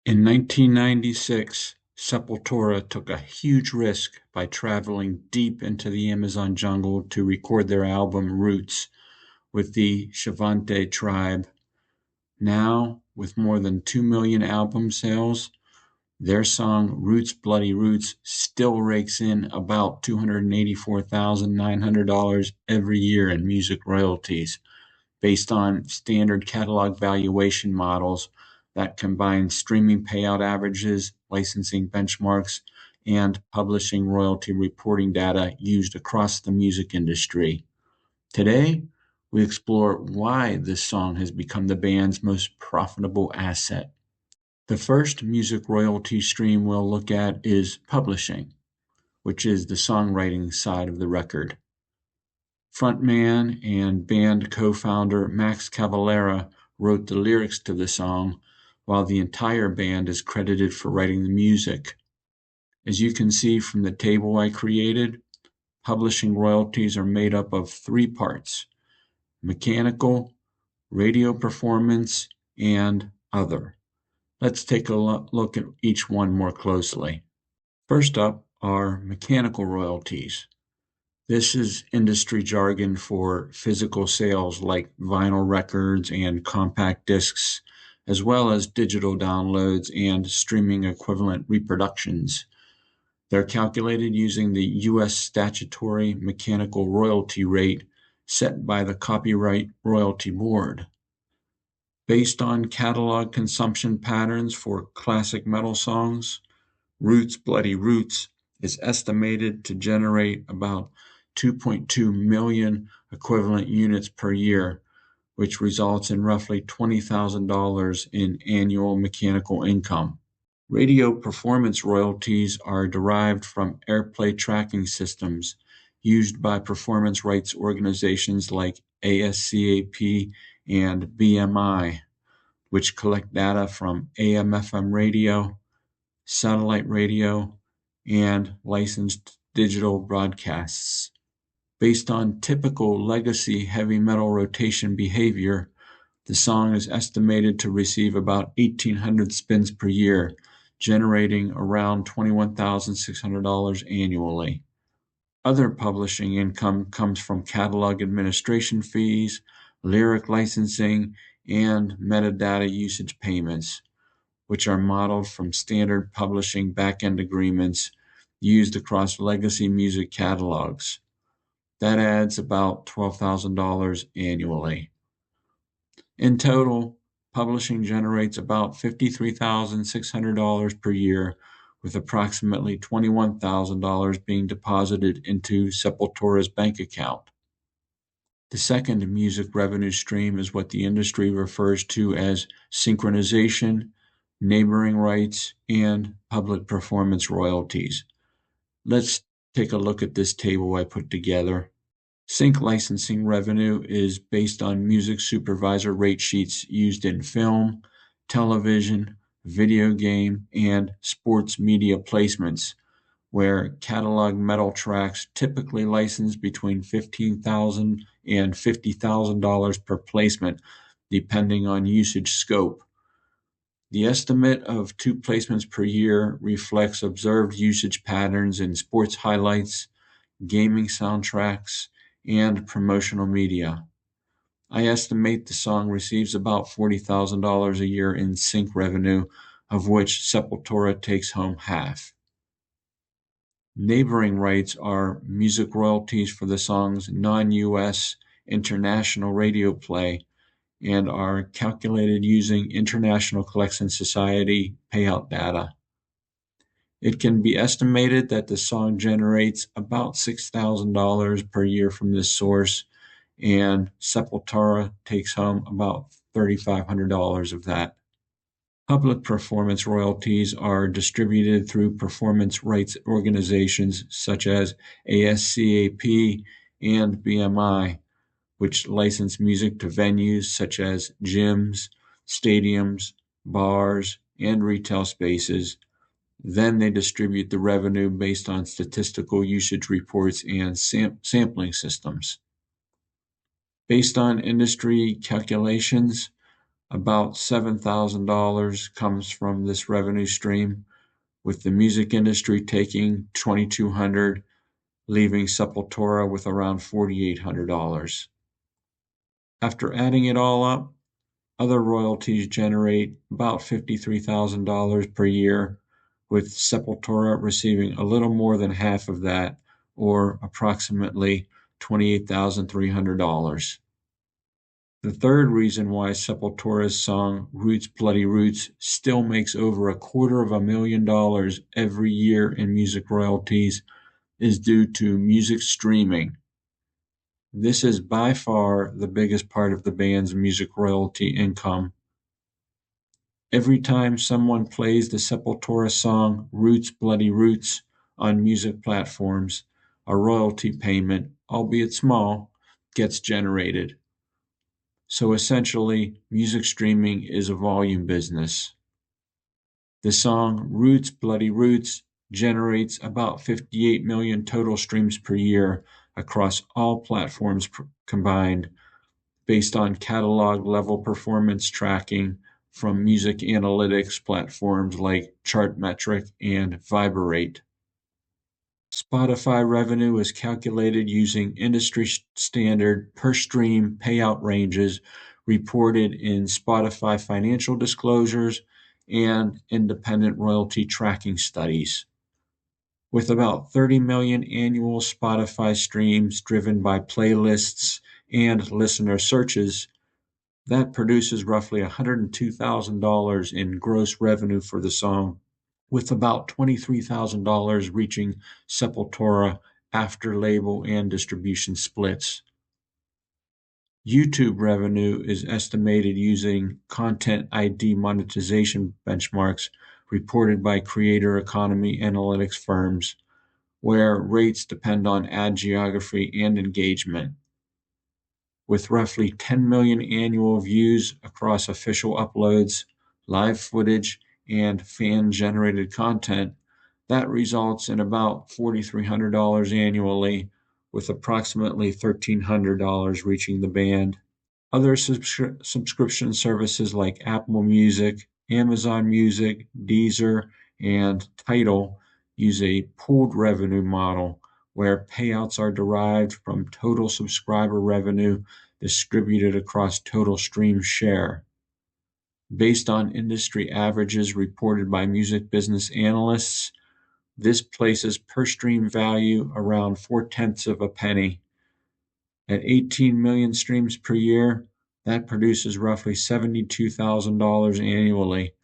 In 1996, Sepultura took a huge risk by traveling deep into the Amazon jungle to record their album Roots with the Shavante tribe. Now, with more than 2 million album sales, their song Roots Bloody Roots still rakes in about $284,900 every year in music royalties, based on standard catalog valuation models that combine streaming payout averages, licensing benchmarks, and publishing royalty reporting data used across the music industry. Today, we explore why this song has become the band's most profitable asset. The first music royalty stream we'll look at is publishing, which is the songwriting side of the record. Frontman and band co-founder Max Cavalera wrote the lyrics to the song, while the entire band is credited for writing the music. As you can see from the table I created, publishing royalties are made up of three parts: mechanical, radio performance, and other. Let's take a look at each one more closely. First up are mechanical royalties. This is industry jargon for physical sales like vinyl records and compact discs, as well as digital downloads and streaming equivalent reproductions. They're calculated using the U.S. statutory mechanical royalty rate set by the Copyright Royalty Board. Based on catalog consumption patterns for classic metal songs, Roots Bloody Roots is estimated to generate about 2.2 million equivalent units per year, which results in roughly $20,000 in annual mechanical income. Radio performance royalties are derived from airplay tracking systems used by performance rights organizations like ASCAP and BMI, which collect data from AM/FM radio, satellite radio, and licensed digital broadcasts. Based on typical legacy heavy metal rotation behavior, the song is estimated to receive about 1,800 spins per year, generating around $21,600 annually. Other publishing income comes from catalog administration fees, lyric licensing, and metadata usage payments, which are modeled from standard publishing back-end agreements used across legacy music catalogs. That adds about $12,000 annually. In total, publishing generates about $53,600 per year, with approximately $21,000 being deposited into Sepultura's bank account. The second music revenue stream is what the industry refers to as synchronization, neighboring rights, and public performance royalties. Let's take a look at this table I put together. Sync licensing revenue is based on music supervisor rate sheets used in film, television, video game, and sports media placements, where catalog metal tracks typically license between $15,000 and $50,000 per placement, depending on usage scope. The estimate of 2 placements per year reflects observed usage patterns in sports highlights, gaming soundtracks, and promotional media. I estimate the song receives about $40,000 a year in sync revenue, of which Sepultura takes home half. Neighboring rights are music royalties for the song's non-U.S. international radio play and are calculated using International Collection Society payout data. It can be estimated that the song generates about $6,000 per year from this source, and Sepultura takes home about $3,500 of that. Public performance royalties are distributed through performance rights organizations such as ASCAP and BMI, which license music to venues such as gyms, stadiums, bars, and retail spaces. Then they distribute the revenue based on statistical usage reports and sampling systems. Based on industry calculations, About $7,000 comes from this revenue stream, with the music industry taking $2,200, leaving Sepultura with around $4,800. After adding it all up, other royalties generate about $53,000 per year, with Sepultura receiving a little more than half of that, or approximately $28,300. The third reason why Sepultura's song Roots Bloody Roots still makes over $250,000 every year in music royalties is due to music streaming. This is by far the biggest part of the band's music royalty income. Every time someone plays the Sepultura song Roots Bloody Roots on music platforms, a royalty payment, albeit small, gets generated. So essentially, music streaming is a volume business. The song Roots Bloody Roots generates about 58 million total streams per year across all platforms combined, based on catalog level performance tracking from music analytics platforms like Chartmetric and Viberate. Spotify revenue is calculated using industry standard per stream payout ranges reported in Spotify financial disclosures and independent royalty tracking studies. With about 30 million annual Spotify streams driven by playlists and listener searches, that produces roughly $102,000 in gross revenue for the song, with about $23,000 reaching Sepultura after label and distribution splits. YouTube revenue is estimated using Content ID monetization benchmarks reported by creator economy analytics firms, where rates depend on ad geography and engagement. With roughly 10 million annual views across official uploads, live footage, and fan-generated content, that results in about $4,300 annually, with approximately $1,300 reaching the band. Other subscription services like Apple Music, Amazon Music, Deezer, and Tidal use a pooled revenue model where payouts are derived from total subscriber revenue distributed across total stream share. Based on industry averages reported by music business analysts, this places per stream value around 0.4 of a penny. At 18 million streams per year, that produces roughly $72,000 annually,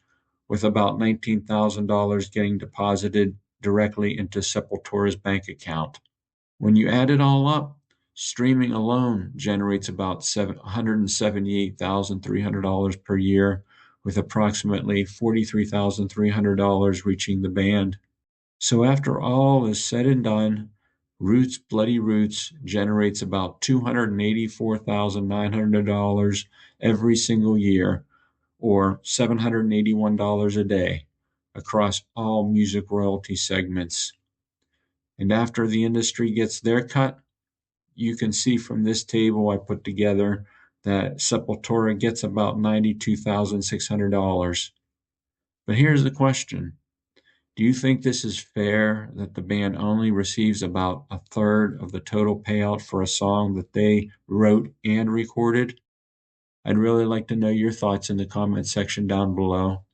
with about $19,000 getting deposited directly into Sepultura's bank account. When you add it all up, streaming alone generates about $178,300 per year, with approximately $43,300 reaching the band. So after all is said and done, Roots Bloody Roots generates about $284,900 every single year, or $781 a day, across all music royalty segments. And after the industry gets their cut, you can see from this table I put together that Sepultura gets about $92,600. But here's the question. Do you think this is fair that the band only receives about a third of the total payout for a song that they wrote and recorded? I'd really like to know your thoughts in the comment section down below.